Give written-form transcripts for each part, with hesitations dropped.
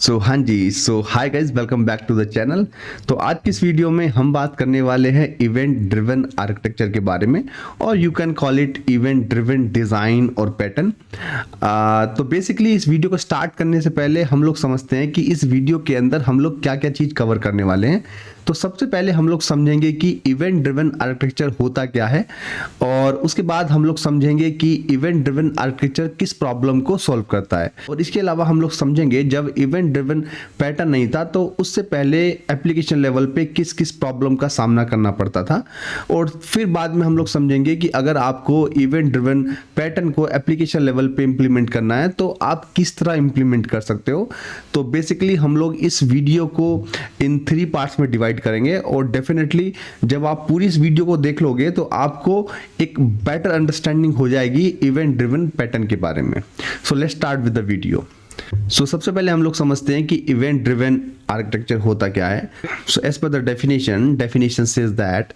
हाँ जी, hi guys, welcome back to the channel. तो आज की इस वीडियो में हम बात करने वाले हैं इवेंट ड्रिवन आर्किटेक्चर के बारे में, और you can call it event driven design और पैटर्न। तो बेसिकली इस वीडियो को स्टार्ट करने से पहले हम लोग समझते हैं कि इस वीडियो के अंदर हम लोग क्या क्या चीज़ कवर करने वाले हैं। तो सबसे पहले हम लोग समझेंगे कि इवेंट ड्रिवन आर्किटेक्चर होता क्या है, और उसके बाद हम लोग समझेंगे कि इवेंट ड्रिवन आर्किटेक्चर किस प्रॉब्लम को सॉल्व करता है। और इसके अलावा हम लोग समझेंगे जब इवेंट ड्रिवन पैटर्न नहीं था तो उससे पहले एप्लीकेशन लेवल पे किस किस प्रॉब्लम का सामना करना पड़ता था। और फिर बाद में हम लोग समझेंगे कि अगर आपको इवेंट ड्रिवन पैटर्न को एप्लीकेशन लेवल पे इंप्लीमेंट करना है तो आप किस तरह इंप्लीमेंट कर सकते हो। तो बेसिकली हम लोग इस वीडियो को इन 3 पार्ट्स में डिवाइड करेंगे, और डेफिनेटली जब आप पूरी इस वीडियो को देख लोगे तो आपको एक बेटर अंडरस्टैंडिंग हो जाएगी इवेंट ड्रिवन पैटर्न के बारे में। So let's start with the video. सबसे पहले हम लोग समझते हैं कि इवेंट ड्रिवन आर्किटेक्चर होता क्या है। So as per the definition says that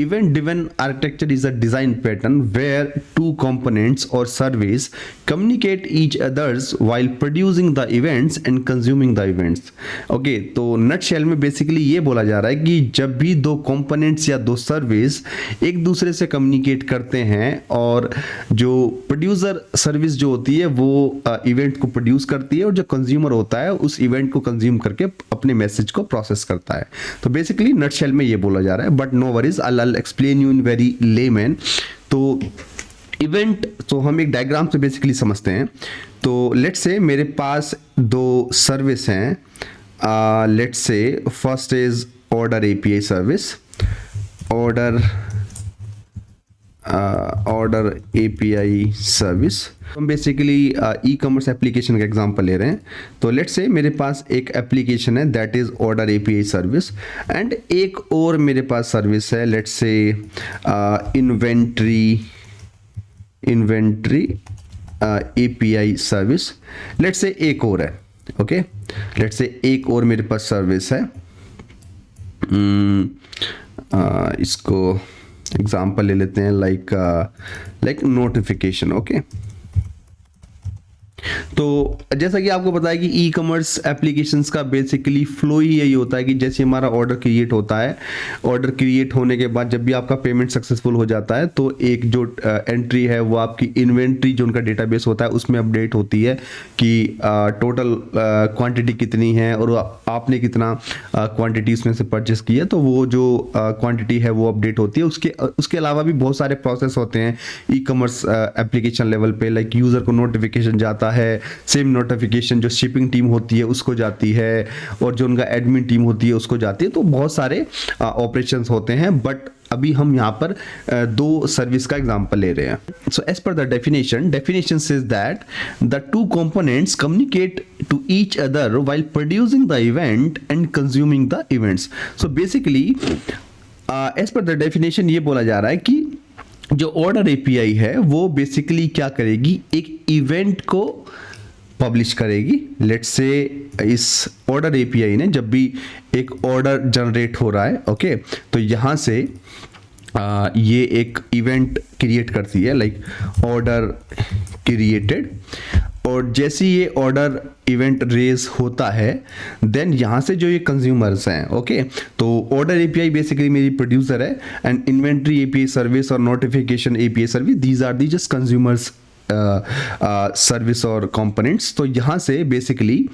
event driven architecture is a design pattern where two components or services communicate each others while producing the events and consuming the events. Okay, तो nutshell में basically ये बोला जा रहा है कि जब भी दो कंपोनेंट्स या दो सर्विस एक दूसरे से कम्युनिकेट करते हैं, और जो प्रोड्यूसर सर्विस जो होती है वो इवेंट को प्रोड्यूस करती है, और जो कंज्यूमर होता है उस इवेंट को कंज्यूम करके अपने मैसेज को प्रोसेस करता है। तो बेसिकली नटशेल में ये बोला जा रहा है, but no worries, I'll explain you in very layman. तो इवेंट, तो हम एक डायग्राम से बेसिकली समझते हैं। तो लेट्स से मेरे पास दो सर्विस हैं। लेट्स से first is order API service, order API service. हम बेसिकली ई कॉमर्स एप्लीकेशन का एग्जांपल ले रहे हैं। तो लेट्स से मेरे पास एक एप्लीकेशन है that is order API service, and एक और मेरे पास सर्विस है, let's say inventory API service. Let's say एक और है, ओके, लेट्स से एक और मेरे पास सर्विस है। इसको एग्जाम्पल ले लेते हैं, लाइक नोटिफिकेशन। ओके, तो जैसा कि आपको पता है कि ई कॉमर्स एप्लीकेशंस का बेसिकली फ्लो ही यही होता है कि जैसे हमारा ऑर्डर क्रिएट होता है, ऑर्डर क्रिएट होने के बाद जब भी आपका पेमेंट सक्सेसफुल हो जाता है तो एक जो एंट्री है वो आपकी इन्वेंट्री जो उनका डेटाबेस होता है उसमें अपडेट होती है कि टोटल क्वांटिटी कितनी है और आपने कितना क्वांटिटी उसमें से परचेस की है। तो वो जो क्वांटिटी है वो अपडेट होती है। उसके अलावा भी बहुत सारे प्रोसेस होते हैं ई कॉमर्स एप्लीकेशन लेवल पे, लाइक यूज़र को नोटिफिकेशन जाता है, सेम नोटिफिकेशन जो शिपिंग टीम होती है उसको जाती है, और जो उनका एडमिन टीम होती है उसको जाती है। तो बहुत सारे ऑपरेशंस होते हैं, बट अभी हम यहाँ पर दो सर्विस का एग्जांपल ले रहे हैं। So as per the definition says that the two components communicate to each other while producing the event and consuming the events. So basically as per the definition ये बोला जा रहा है कि जो ऑर्डर एपीआई है वो बेसिकली क्या करेगी, एक इवेंट को पब्लिश करेगी। लेट्स से इस ऑर्डर एपीआई ने जब भी एक ऑर्डर जनरेट हो रहा है, ओके, तो यहाँ से ये एक इवेंट क्रिएट करती है, लाइक ऑर्डर क्रिएटेड। और जैसे ये ऑर्डर इवेंट रेज होता है, देन यहाँ से जो ये कंज्यूमर्स हैं, ओके, तो ऑर्डर एपीआई बेसिकली मेरी प्रोड्यूसर है, एंड इन्वेंट्री एपीआई सर्विस और notification API service, these are the just consumers service और कंपोनेंट्स। तो यहाँ से बेसिकली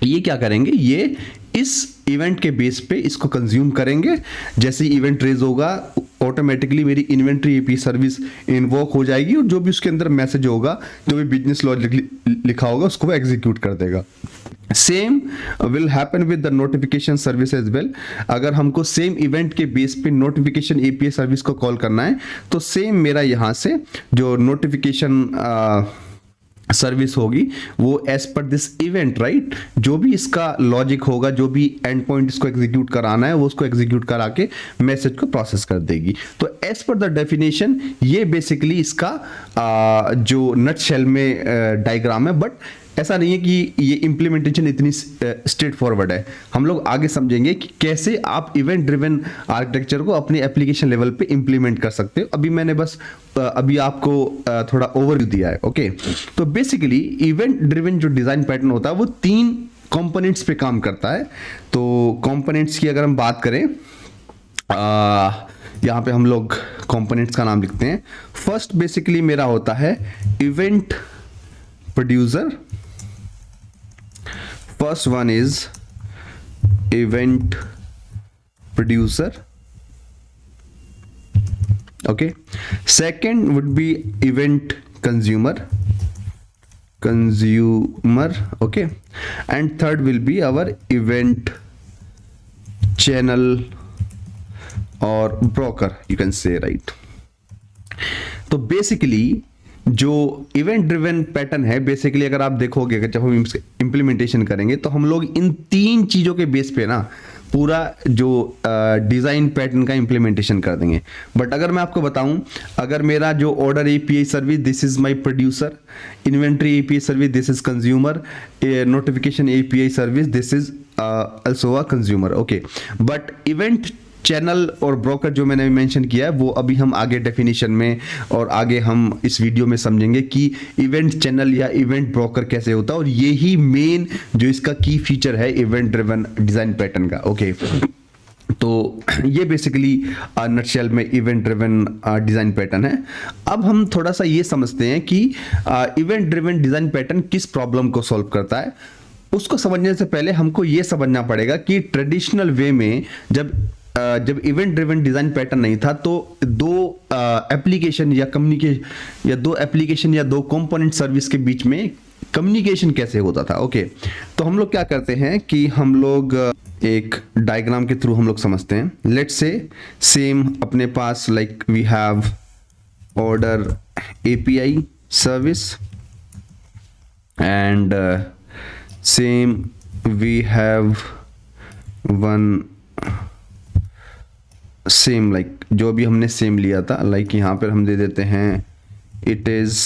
ये क्या करेंगे, ये इस इवेंट के बेस पे इसको कंज्यूम करेंगे। जैसे ही इवेंट रेज होगा ऑटोमेटिकली मेरी इन्वेंट्री एपी सर्विस इन्वोक हो जाएगी, और जो भी उसके अंदर मैसेज होगा, जो भी बिजनेस लॉजिक लिखा होगा उसको वो एग्जीक्यूट कर देगा। Same will happen with the notification service as well. अगर हमको सेम इवेंट के बेस पे नोटिफिकेशन एपीआई सर्विस को कॉल करना है तो सेम मेरा यहाँ से जो नोटिफिकेशन सर्विस होगी वो as per this event, right, जो भी इसका लॉजिक होगा, जो भी एंड पॉइंट इसको एग्जीक्यूट कराना है वो उसको एग्जीक्यूट करा के मैसेज को प्रोसेस कर देगी। तो एज पर द डेफिनेशन ये बेसिकली इसका जो नटशेल में डायग्राम है, बट ऐसा नहीं है कि ये इम्प्लीमेंटेशन इतनी स्ट्रेट फॉरवर्ड है। हम लोग आगे समझेंगे कि कैसे आप इवेंट ड्रिवन आर्किटेक्चर को अपने एप्लीकेशन लेवल पे इम्प्लीमेंट कर सकते हो। अभी मैंने बस अभी आपको थोड़ा ओवरव्यू दिया है, ओके। तो बेसिकली इवेंट ड्रिवन जो डिजाइन पैटर्न होता है वो 3 कंपोनेंट्स पे काम करता है। तो कंपोनेंट्स की अगर हम बात करें, यहाँ पे हम लोग कंपोनेंट्स का नाम लिखते हैं। फर्स्ट बेसिकली मेरा होता है event producer. First one is event producer, okay. Second would be event consumer, okay. And third will be our event channel or broker, you can say, right. तो बेसिकली जो event driven pattern है, basically अगर आप देखोगे कि जब हम implementation करेंगे तो हम लोग इन 3 चीजों के बेस पे ना पूरा जो डिजाइन पैटर्न का इम्प्लीमेंटेशन कर देंगे। बट अगर मैं आपको बताऊं, अगर मेरा जो order API service this is my producer, inventory API service this is consumer, notification API service this is also a consumer, okay. But event channel और ब्रोकर जो मैंने मेंशन किया है वो अभी हम आगे डेफिनेशन में और आगे हम इस वीडियो में समझेंगे कि इवेंट चैनल या इवेंट ब्रोकर कैसे होता है, और ये ही मेन जो इसका की फीचर है इवेंट ड्रिवन डिजाइन पैटर्न का, ओके। तो ये बेसिकली नटशेल में इवेंट ड्रिवन डिजाइन पैटर्न है। अब हम थोड़ा सा ये समझते हैं कि इवेंट ड्रिवन डिजाइन पैटर्न किस प्रॉब्लम को सॉल्व करता है। उसको समझने से पहले हमको ये समझना पड़ेगा कि ट्रेडिशनल वे में जब इवेंट ड्रिवन डिजाइन पैटर्न नहीं था तो दो एप्लीकेशन या कम्युनिकेशन या दो एप्लीकेशन या दो कंपोनेंट सर्विस के बीच में कम्युनिकेशन कैसे होता था, ओके। तो हम लोग क्या करते हैं कि हम लोग एक डायग्राम के थ्रू हम लोग समझते हैं। लेट्स से सेम अपने पास like we have order API service and same we have one same like जो भी हमने सेम लिया था, लाइक यहाँ पर हम दे देते हैं it is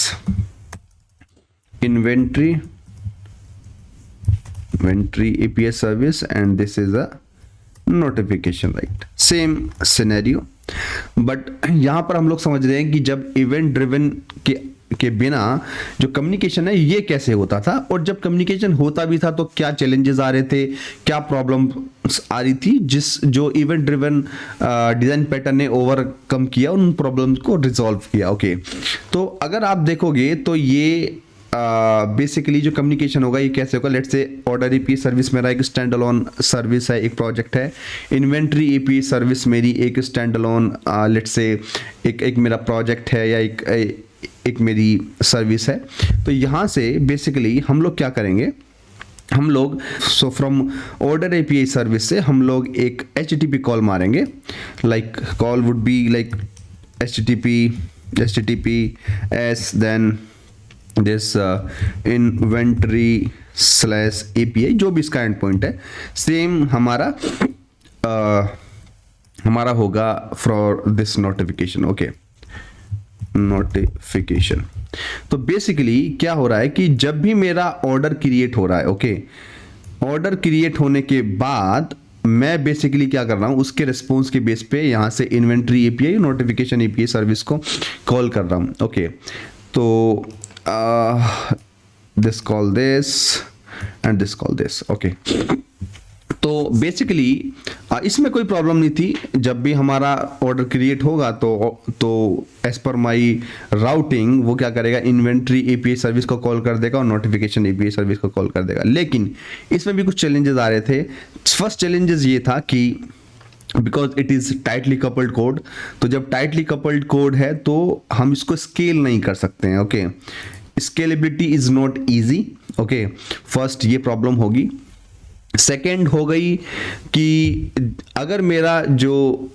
inventory API service and this is a notification, right. Same scenario, but यहाँ पर हम लोग समझ रहे हैं कि जब इवेंट ड्रिवन के बिना जो कम्युनिकेशन है ये कैसे होता था, और जब कम्युनिकेशन होता भी था तो क्या चैलेंजेस आ रहे थे, क्या प्रॉब्लम आ रही थी, जो इवेंट ड्रिवन डिजाइन पैटर्न ने ओवरकम किया, उन प्रॉब्लम्स को रिजॉल्व किया, ओके। तो अगर आप देखोगे तो ये बेसिकली जो कम्युनिकेशन होगा ये कैसे होगा। Let's say order API service मेरा एक स्टैंड अलोन सर्विस है, एक प्रोजेक्ट है। इन्वेंट्री एपीआई सर्विस मेरी एक स्टैंड अलोन लेट्स से एक मेरा प्रोजेक्ट है या एक मेरी सर्विस है। तो यहाँ से बेसिकली हम लोग क्या करेंगे, हम लोग फ्रॉम ऑर्डर एपीआई सर्विस से हम लोग एक HTTP कॉल मारेंगे। Like call would be like HTTPS then this inventory/API जो भी इसका एंड पॉइंट है, सेम हमारा होगा for this notification, okay. Notification तो बेसिकली क्या हो रहा है कि जब भी मेरा ऑर्डर क्रिएट हो रहा है, ओके, ऑर्डर क्रिएट होने के बाद मैं बेसिकली क्या कर रहा हूं, उसके रिस्पॉन्स के बेस पे यहां से inventory API notification API service को कॉल कर रहा हूं, ओके। तो this call this and this call this, okay। तो बेसिकली इसमें कोई प्रॉब्लम नहीं थी। जब भी हमारा ऑर्डर क्रिएट होगा तो एज पर माई राउटिंग वो क्या करेगा, इन्वेंट्री एपीआई सर्विस को कॉल कर देगा और नोटिफिकेशन एपीआई सर्विस को कॉल कर देगा। लेकिन इसमें भी कुछ चैलेंजेस आ रहे थे। फर्स्ट चैलेंजेस ये था कि because it is tightly coupled code, तो जब टाइटली कपल्ड कोड है तो हम इसको स्केल नहीं कर सकते हैं, okay. Scalability is not easy, okay. First ये प्रॉब्लम होगी। सेकेंड हो गई कि अगर मेरा जो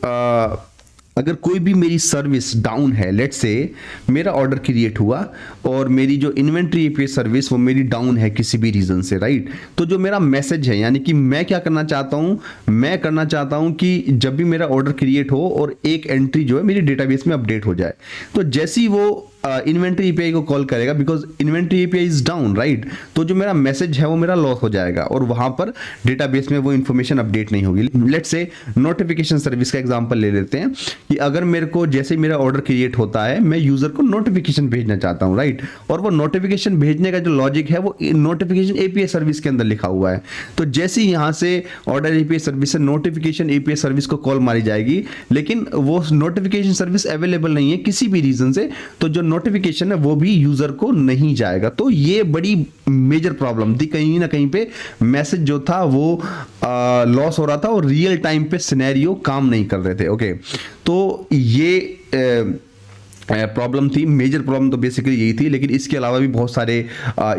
अगर कोई भी मेरी सर्विस डाउन है, लेट्स से मेरा ऑर्डर क्रिएट हुआ और मेरी जो इन्वेंट्री एपीआई सर्विस वो मेरी डाउन है किसी भी रीजन से, राइट। तो जो मेरा मैसेज है, यानी कि मैं क्या करना चाहता हूं, मैं करना चाहता हूं कि जब भी मेरा ऑर्डर क्रिएट हो और एक एंट्री जो है मेरी डेटाबेस में अपडेट हो जाए, तो जैसी वो इन्वेंट्री एपीआई को कॉल करेगा because inventory API is down, right. तो जो मेरा मैसेज है वो मेरा लॉस हो जाएगा और वहां पर डेटाबेस में वो इन्फॉर्मेशन अपडेट नहीं होगी। लेट्स से नोटिफिकेशन सर्विस का एग्जांपल ले लेते हैं कि अगर मेरे को जैसे मेरा ऑर्डर क्रिएट होता है, मैं यूजर को नोटिफिकेशन भेजना चाहता हूं, राइट। और वो नोटिफिकेशन भेजने का जो लॉजिक है वो नोटिफिकेशन एपीआई सर्विस के अंदर लिखा हुआ है। तो जैसे ही यहां से ऑर्डर एपीआई सर्विस से नोटिफिकेशन एपीआई सर्विस को कॉल मारी जाएगी, लेकिन वो नोटिफिकेशन सर्विस अवेलेबल नहीं है किसी भी रीजन से, तो जो नोटिफिकेशन है वो भी यूजर को नहीं जाएगा। तो ये बड़ी मेजर प्रॉब्लम थी, कहीं ना कहीं पे मैसेज जो था वो लॉस हो रहा था और रियल टाइम पे सिनेरियो काम नहीं कर रहे थे। ओके, तो ये प्रॉब्लम थी, मेजर प्रॉब्लम तो बेसिकली यही थी। लेकिन इसके अलावा भी बहुत सारे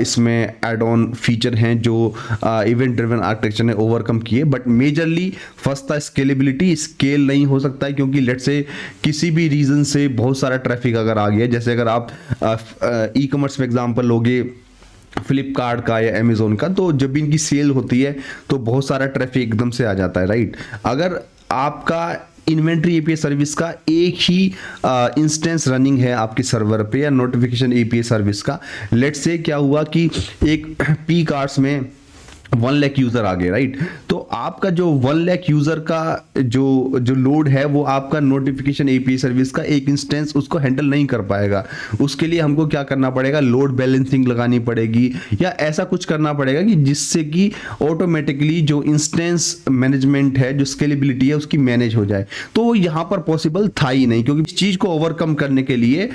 इसमें एड ऑन फीचर हैं जो इवेंट ड्रिवन आर्किटेक्चर ने ओवरकम किए। बट मेजरली फर्स्ट था स्केलेबिलिटी। स्केल नहीं हो सकता है क्योंकि लेट्स से किसी भी रीजन से बहुत सारा ट्रैफिक अगर आ गया, जैसे अगर आप ई कॉमर्स में एग्जांपल लोगे फ्लिपकार्ट का या अमेजोन का, तो जब भी इनकी सेल होती है तो बहुत सारा ट्रैफिक एकदम से आ जाता है, राइट। अगर आपका इन्वेंट्री एपीआई सर्विस का एक ही इंस्टेंस रनिंग है आपके सर्वर पे या नोटिफिकेशन एपीआई सर्विस का, लेट्स से क्या हुआ कि एक पीक आवर्स में 1 लाख यूजर आ गए, राइट। तो आपका जो 1 लाख यूजर का जो लोड है वो आपका नोटिफिकेशन एपीआई सर्विस का एक इंस्टेंस उसको हैंडल नहीं कर पाएगा। उसके लिए हमको क्या करना पड़ेगा, लोड बैलेंसिंग लगानी पड़ेगी या ऐसा कुछ करना पड़ेगा कि जिससे कि ऑटोमेटिकली जो इंस्टेंस मैनेजमेंट है, जो स्केलेबिलिटी है उसकी मैनेज हो जाए। तो यहाँ पर पॉसिबल था ही नहीं, क्योंकि इस चीज को ओवरकम करने के लिए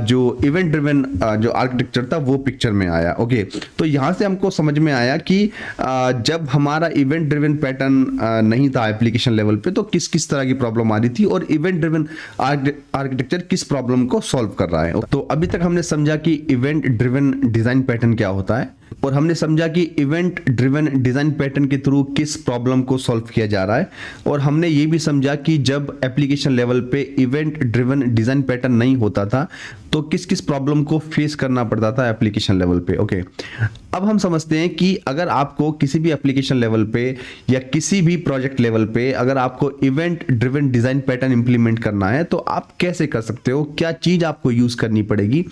जो इवेंट ड्रिवन जो आर्किटेक्चर था वो पिक्चर में आया। ओके, तो यहाँ से हमको समझ में आया कि जब हमारा इवेंट ड्रिवन पैटर्न नहीं था एप्लीकेशन लेवल पे, तो किस किस तरह की प्रॉब्लम आ रही थी और इवेंट ड्रिवन आर्किटेक्चर किस प्रॉब्लम को सॉल्व कर रहा है। तो अभी तक हमने समझा कि इवेंट ड्रिवन डिजाइन पैटर्न क्या होता है और हमने समझा कि इवेंट ड्रिवन डिजाइन पैटर्न के थ्रू किस प्रॉब्लम को सॉल्व किया जा रहा है, और हमने ये भी समझा कि जब एप्लीकेशन लेवल पे इवेंट ड्रिवन डिजाइन पैटर्न नहीं होता था तो किस किस प्रॉब्लम को फेस करना पड़ता था एप्लीकेशन लेवल पे। ओके, अब हम समझते हैं कि अगर आपको किसी भी एप्लीकेशन लेवल पे या किसी भी प्रोजेक्ट लेवल पे अगर आपको event driven design pattern implement करना है तो आप कैसे कर सकते हो, क्या चीज आपको यूज करनी पड़ेगी।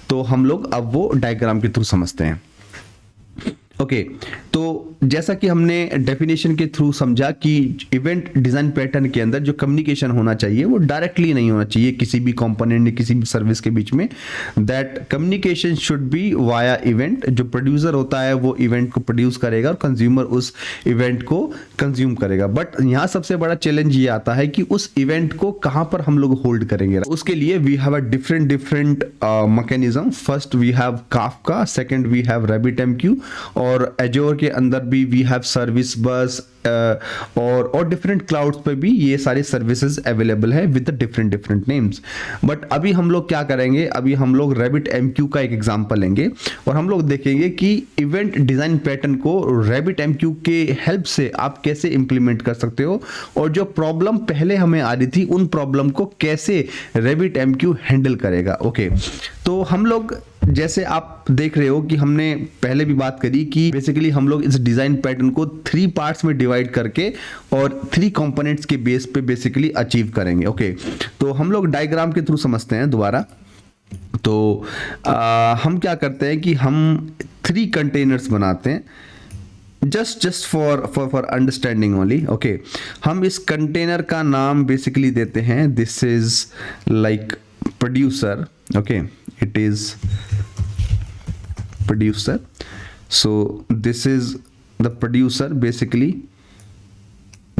तो हम लोग अब वो डायग्राम के थ्रू समझते हैं। ओके, तो जैसा कि हमने डेफिनेशन के थ्रू समझा कि इवेंट डिजाइन पैटर्न के अंदर जो कम्युनिकेशन होना चाहिए वो डायरेक्टली नहीं होना चाहिए किसी भी कंपोनेंट या किसी भी सर्विस के बीच में। That communication should be via event. जो प्रोड्यूसर होता है वो इवेंट को प्रोड्यूस करेगा और कंज्यूमर उस इवेंट को कंज्यूम करेगा। बट यहाँ सबसे बड़ा चैलेंज ये आता है कि उस इवेंट को कहाँ पर हम लोग होल्ड करेंगे। उसके लिए we have a different mechanism. First we have Kafka, second we have RabbitMQ, और एजोर के अंदर भी वी हैव सर्विस बस, और डिफरेंट क्लाउड्स पे भी ये सारे सर्विसेज अवेलेबल है विद डिफरेंट नेम्स। बट अभी हम लोग क्या करेंगे, अभी हम लोग RabbitMQ का एक एग्जांपल लेंगे और हम लोग देखेंगे कि इवेंट डिजाइन पैटर्न को RabbitMQ के हेल्प से आप कैसे इंप्लीमेंट कर सकते हो और जो प्रॉब्लम पहले हमें आ रही थी उन प्रॉब्लम को कैसे RabbitMQ हैंडल करेगा। ओके, तो हम लोग जैसे आप देख रहे हो कि हमने पहले भी बात करी कि बेसिकली हम लोग इस डिजाइन पैटर्न को 3 पार्ट्स में डिवाइड करके और 3 कंपोनेंट्स के बेस पे बेसिकली अचीव करेंगे। ओके, तो हम लोग डायग्राम के थ्रू समझते हैं दोबारा। तो हम क्या करते हैं कि हम 3 कंटेनर्स बनाते हैं just for understanding only. Okay, हम इस कंटेनर का नाम बेसिकली देते हैं this is like producer. Okay, it is producer, so this is the producer basically।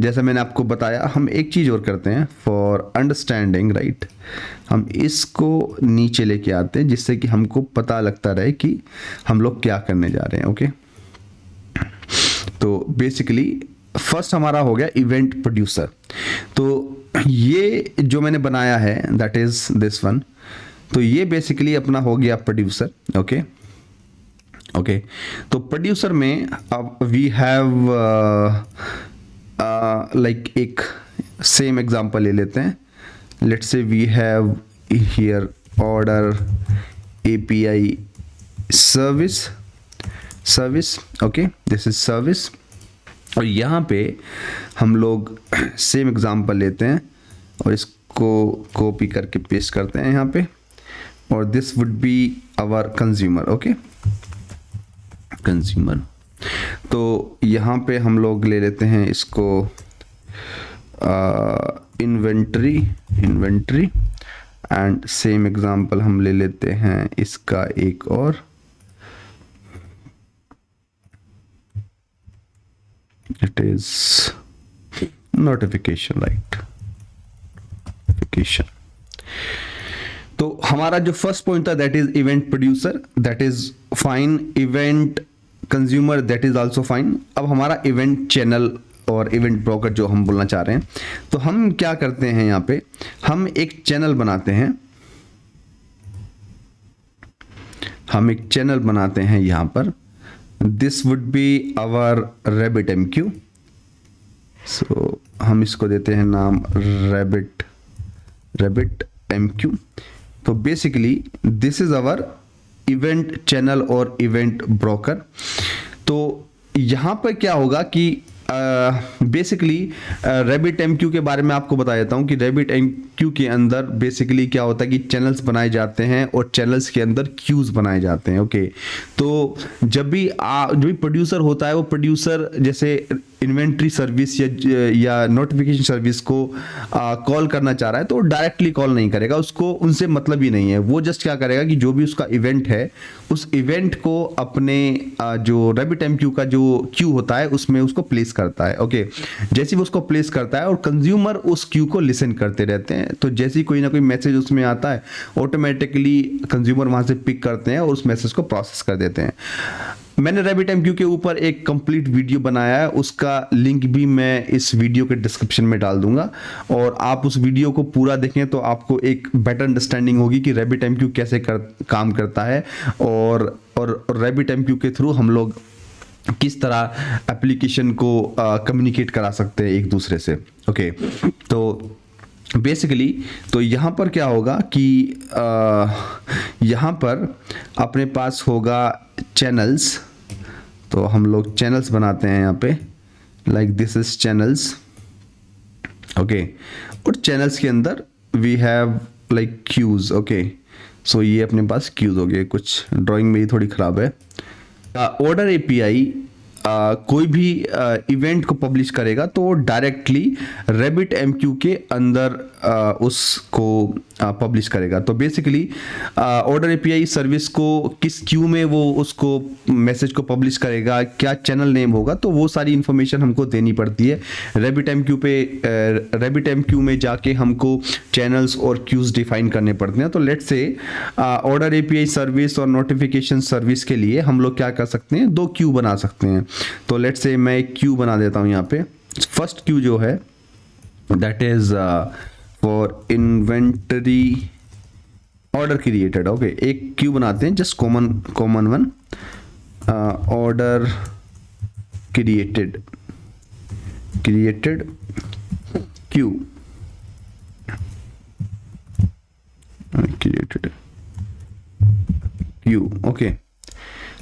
जैसा मैंने आपको बताया, हम एक चीज और करते हैं फॉर अंडरस्टैंडिंग, राइट। हम इसको नीचे लेके आते हैं जिससे कि हमको पता लगता रहे कि हम लोग क्या करने जा रहे हैं। ओके, तो बेसिकली फर्स्ट हमारा हो गया इवेंट प्रोड्यूसर। तो ये जो मैंने बनाया है दैट इज दिस वन। तो ये बेसिकली अपना हो गया प्रोड्यूसर। ओके, तो प्रोड्यूसर में अब वी हैव लाइक एक सेम एग्जांपल ले लेते हैं। Let's say we have here order API service. Okay, this is service, और यहाँ पे हम लोग सेम एग्जांपल लेते हैं और इसको कॉपी करके पेस्ट करते हैं यहाँ पे। और this would be our consumer, okay consumer. तो यहाँ पे हम लोग ले लेते हैं इसको इन्वेंट्री एंड सेम एग्जांपल हम ले लेते हैं इसका एक और, it is notification, right, notification. तो हमारा जो फर्स्ट पॉइंट था that is event producer, that is fine, event consumer that is also fine. अब हमारा इवेंट चैनल और इवेंट ब्रोकर जो हम बोलना चाह रहे हैं, तो हम क्या करते हैं यहाँ पे, हम एक चैनल बनाते हैं, हम एक चैनल बनाते हैं यहाँ पर, this would be our rabbit MQ। So हम इसको देते हैं नाम रैबिट MQ। तो basically this is our event channel और इवेंट ब्रोकर। तो यहाँ पर क्या होगा कि बेसिकली रैबिट MQ के बारे में आपको बता देता हूँ कि रैबिट MQ के अंदर बेसिकली क्या होता है कि चैनल्स बनाए जाते हैं और चैनल्स के अंदर क्यूज बनाए जाते हैं, ओके। तो जब भी जो भी प्रोड्यूसर होता है, वो प्रोड्यूसर जैसे इन्वेंट्री सर्विस या नोटिफिकेशन सर्विस को कॉल करना चाह रहा है, तो डायरेक्टली कॉल नहीं करेगा, उसको उनसे मतलब ही नहीं है। वो जस्ट क्या करेगा कि जो भी उसका इवेंट है, उस इवेंट को अपने जो रैबिट MQ का जो क्यू होता है उसमें उसको प्लेस करता है, ओके। जैसे ही वो उसको प्लेस करता है और कंज्यूमर उस क्यू को लिसन करते रहते हैं, तो जैसे ही कोई ना कोई मैसेज उसमें आता है, ऑटोमेटिकली कंज्यूमर वहां से पिक करते हैं और उस मैसेज को प्रोसेस कर देते हैं। मैंने रैबिट MQ के ऊपर एक कंप्लीट वीडियो बनाया है, उसका लिंक भी मैं इस वीडियो के डिस्क्रिप्शन में डाल दूंगा, और आप उस वीडियो को पूरा देखें तो आपको एक बेटर अंडरस्टैंडिंग होगी कि रैबिट MQ कैसे काम करता है, और रैबिट MQ के थ्रू हम लोग किस तरह एप्लीकेशन को कम्युनिकेट करा सकते हैं एक दूसरे से, ओके। तो बेसिकली तो यहाँ पर क्या होगा कि यहाँ पर अपने पास होगा चैनल्स, तो हम लोग चैनल्स बनाते हैं यहाँ पे, like this is channels, okay. और चैनल्स के अंदर we have like queues, okay. So ये अपने पास क्यूज हो गए, कुछ ड्राइंग मेरी थोड़ी ख़राब है। ऑर्डर API कोई भी इवेंट को पब्लिश करेगा तो डायरेक्टली रैबिट MQ के अंदर उसको पब्लिश करेगा। तो बेसिकली ऑर्डर API सर्विस को किस क्यू में वो उसको मैसेज को पब्लिश करेगा, क्या चैनल नेम होगा, तो वो सारी इंफॉर्मेशन हमको देनी पड़ती है रैबिट MQ पे। रैबिट MQ में जाके हमको चैनल्स और क्यूज डिफाइन करने पड़ते हैं। तो let's say order API service और नोटिफिकेशन सर्विस के लिए हम लोग क्या कर सकते हैं, 2 क्यू बना सकते हैं। तो लेट्स से मैं एक क्यू बना देता हूं यहाँ पे। फर्स्ट क्यू जो है that is for inventory order created, okay. एक क्यू बनाते हैं just common one, order created Q, created Q, okay.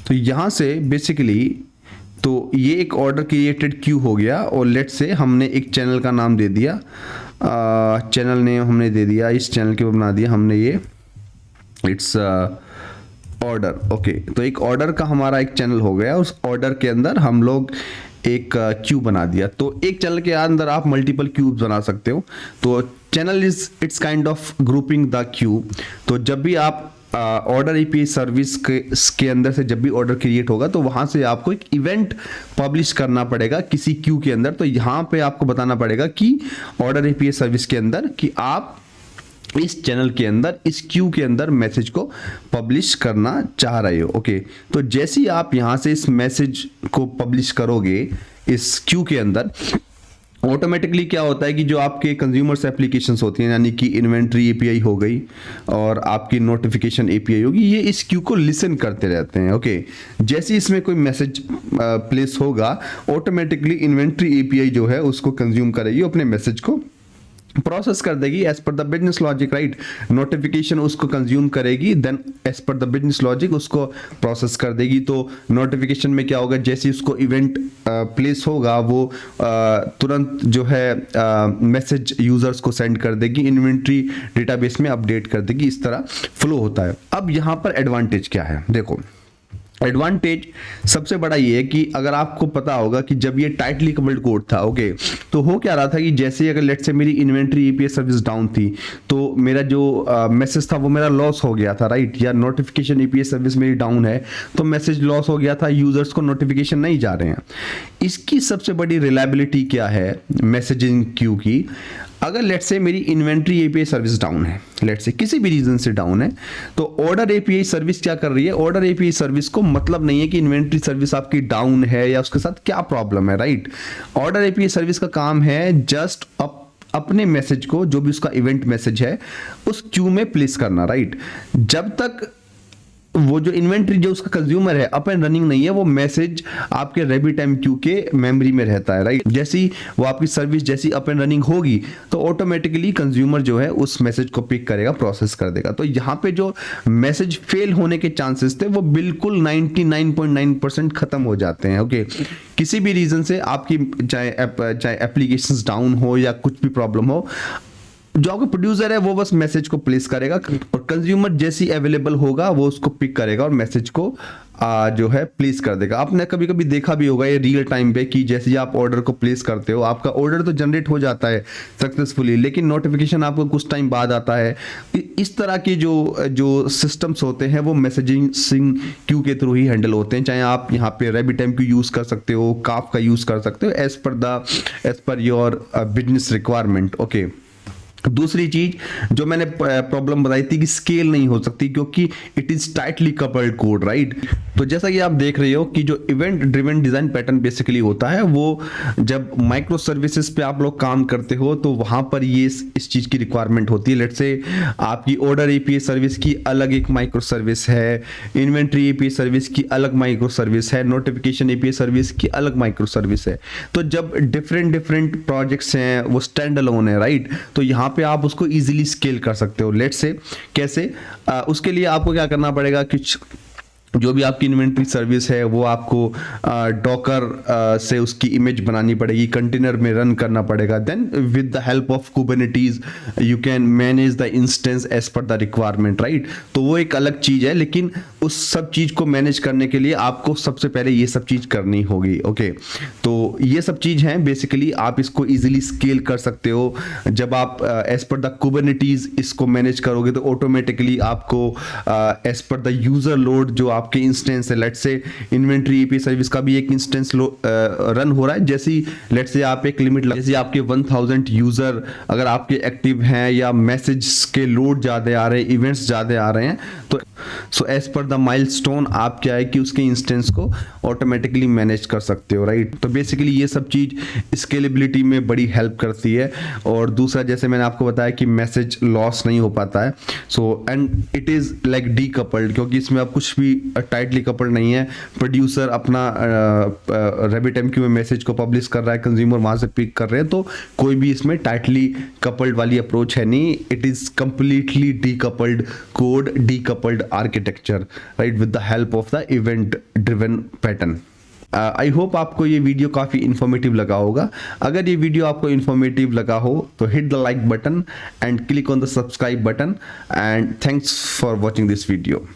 तो यहां से बेसिकली तो ये एक ऑर्डर क्रिएटेड क्यू हो गया, और लेट से हमने एक चैनल का नाम दे दिया, चैनल नेम हमने दे दिया, इस चैनल के ऊपर बना दिया हमने ये, इट्स ऑर्डर, ओके। तो एक ऑर्डर का हमारा एक चैनल हो गया, उस ऑर्डर के अंदर हम लोग एक क्यू बना दिया। तो एक चैनल के अंदर आप मल्टीपल क्यूब बना सकते हो। तो channel is it's kind of grouping the Q. तो जब भी आप ऑर्डर API सर्विस के अंदर से जब भी ऑर्डर क्रिएट होगा, तो वहां से आपको एक इवेंट पब्लिश करना पड़ेगा किसी क्यू के अंदर। तो यहां पे आपको बताना पड़ेगा कि ऑर्डर API सर्विस के अंदर कि आप इस चैनल के अंदर, इस क्यू के अंदर मैसेज को पब्लिश करना चाह रहे हो, ओके। तो जैसे ही आप यहां से इस मैसेज को पब्लिश करोगे इस क्यू के अंदर, ऑटोमेटिकली क्या होता है कि जो आपके कंज्यूमर्स एप्लीकेशंस होती हैं, यानी कि इन्वेंट्री API हो गई और आपकी नोटिफिकेशन API होगी, ये इस क्यू को लिसन करते रहते हैं, ओके। जैसे ही इसमें कोई मैसेज प्लेस होगा, ऑटोमेटिकली इन्वेंट्री API जो है उसको कंज्यूम करेगी, अपने मैसेज को प्रोसेस कर देगी as per the business logic, right. Notification उसको कंज्यूम करेगी, then as per the business logic उसको प्रोसेस कर देगी। तो नोटिफिकेशन में क्या होगा, जैसे उसको इवेंट प्लेस होगा वो तुरंत जो है मैसेज यूजर्स को सेंड कर देगी, इन्वेंट्री डेटाबेस में अपडेट कर देगी। इस तरह फ्लो होता है। अब यहाँ पर एडवांटेज क्या है, देखो एडवांटेज सबसे बड़ा ये है कि अगर आपको पता होगा कि जब ये टाइटली कपल्ड कोड था, ओके, तो हो क्या रहा था कि जैसे अगर लेट्स से मेरी इन्वेंट्री ईपीएस सर्विस डाउन थी तो मेरा जो मैसेज था वो मेरा लॉस हो गया था, राइट। या नोटिफिकेशन ईपीएस सर्विस मेरी डाउन है तो मैसेज लॉस हो गया था, यूजर्स को नोटिफिकेशन नहीं जा रहे हैं। इसकी सबसे बड़ी रिलायबिलिटी क्या है मैसेजिंग क्यू की, अगर लेट्स से मेरी इन्वेंट्री एपीआई सर्विस डाउन है, लेट्स से किसी भी रीजन से डाउन है, तो ऑर्डर एपीआई सर्विस क्या कर रही है, ऑर्डर एपीआई सर्विस को मतलब नहीं है कि इन्वेंट्री सर्विस आपकी डाउन है या उसके साथ क्या प्रॉब्लम है, राइट। ऑर्डर एपीआई सर्विस का काम है जस्ट अपने मैसेज को, जो भी उसका इवेंट मैसेज है, उस क्यू में प्लेस करना, राइट। जब तक वो जो इन्वेंट्री जो उसका कंज्यूमर है अप एंड रनिंग नहीं है, वो मैसेज आपके RabbitMQ क्यू के मेमोरी में रहता है, राइट। जैसी वो आपकी सर्विस जैसी अप एंड रनिंग होगी तो ऑटोमेटिकली कंज्यूमर जो है उस मैसेज को पिक करेगा, प्रोसेस कर देगा। तो यहाँ पे जो मैसेज फेल होने के चांसेस थे वो बिल्कुल 99.9% खत्म हो जाते हैं, ओके। किसी भी रीजन से आपकी चाहे एप्लीकेशंस डाउन हो या कुछ भी प्रॉब्लम हो, जो आपका प्रोड्यूसर है वो बस मैसेज को प्लेस करेगा और कंज्यूमर जैसी अवेलेबल होगा वो उसको पिक करेगा और मैसेज को जो है प्लेस कर देगा। आपने कभी कभी देखा भी होगा ये रियल टाइम पे कि जैसे ही आप ऑर्डर को प्लेस करते हो, आपका ऑर्डर तो जनरेट हो जाता है सक्सेसफुली, लेकिन नोटिफिकेशन आपको कुछ टाइम बाद आता है। इस तरह के जो सिस्टम्स होते हैं वो मैसेजिंग क्यू के थ्रू ही हैंडल होते हैं। चाहे आप यहाँ पे RabbitMQ यूज कर सकते हो, काफ का यूज कर सकते हो as per your business requirement, okay. दूसरी चीज जो मैंने प्रॉब्लम बताई थी कि स्केल नहीं हो सकती क्योंकि it is tightly coupled code, right. तो जैसा कि आप देख रहे हो कि जो event driven design pattern basically होता है, वो जब माइक्रो सर्विसेज पे आप लोग काम करते हो तो वहां पर ये इस चीज की रिक्वायरमेंट होती है। लेट्स से आपकी ऑर्डर एपीआई सर्विस की अलग एक माइक्रो सर्विस है, इन्वेंट्री एपीआई सर्विस की अलग माइक्रो सर्विस है, नोटिफिकेशन एपीआई सर्विस की अलग माइक्रो सर्विस है। तो जब डिफरेंट प्रोजेक्ट्स हैं वो स्टैंड अलोन है, राइट। तो यहाँ पे आप उसको इजीली स्केल कर सकते हो। लेट्स से कैसे, उसके लिए आपको क्या करना पड़ेगा कि जो भी आपकी इन्वेंट्री सर्विस है वो आपको डॉकर से उसकी इमेज बनानी पड़ेगी, कंटेनर में रन करना पड़ेगा। Then with the help of Kubernetes you can manage the instance as per the requirement, right. तो वो एक अलग चीज है, लेकिन उस सब चीज को मैनेज करने के लिए आपको सबसे पहले ये सब चीज करनी होगी, ओके। तो ये सब चीज हैं बेसिकली, आप इसको इजीली स्केल कर सकते हो। जब आप एज पर द कुबरनेटीज इसको मैनेज करोगे तो ऑटोमेटिकली आपको as per the user load जो आपके इंस्टेंस है, let's say inventory API service का भी एक इंस्टेंस रन हो रहा है, जैसी लेट्स से आप एक लिमिट जैसे आपके 1000 यूजर अगर आपके एक्टिव हैं या मैसेज के लोड ज्यादा आ रहे हैं, इवेंट्स ज्यादा आ रहे हैं, तो so as per the milestone आप क्या है कि उसके इंस्टेंस को ऑटोमेटिकली मैनेज कर सकते हो, राइट। तो बेसिकली ये सब चीज स्केलेबिलिटी में बड़ी हेल्प करती है। और दूसरा जैसे मैंने आपको बताया कि मैसेज लॉस नहीं हो पाता है, so and it is like decoupled, क्योंकि इसमें आप कुछ भी टाइटली कपल्ड नहीं है। प्रोड्यूसर अपना RabbitMQ में मैसेज को पब्लिश कर रहा है, कंज्यूमर वहां से पिक कर रहे हैं, तो कोई भी इसमें टाइटली कपल्ड वाली अप्रोच है नहीं। It is completely decoupled code, decoupled architecture, right, with the help of the event driven pattern. I hope आपको ये वीडियो काफ़ी इन्फॉर्मेटिव लगा होगा। अगर ये वीडियो आपको इन्फॉर्मेटिव लगा हो तो hit the like button and click on the subscribe button, and thanks for watching this video.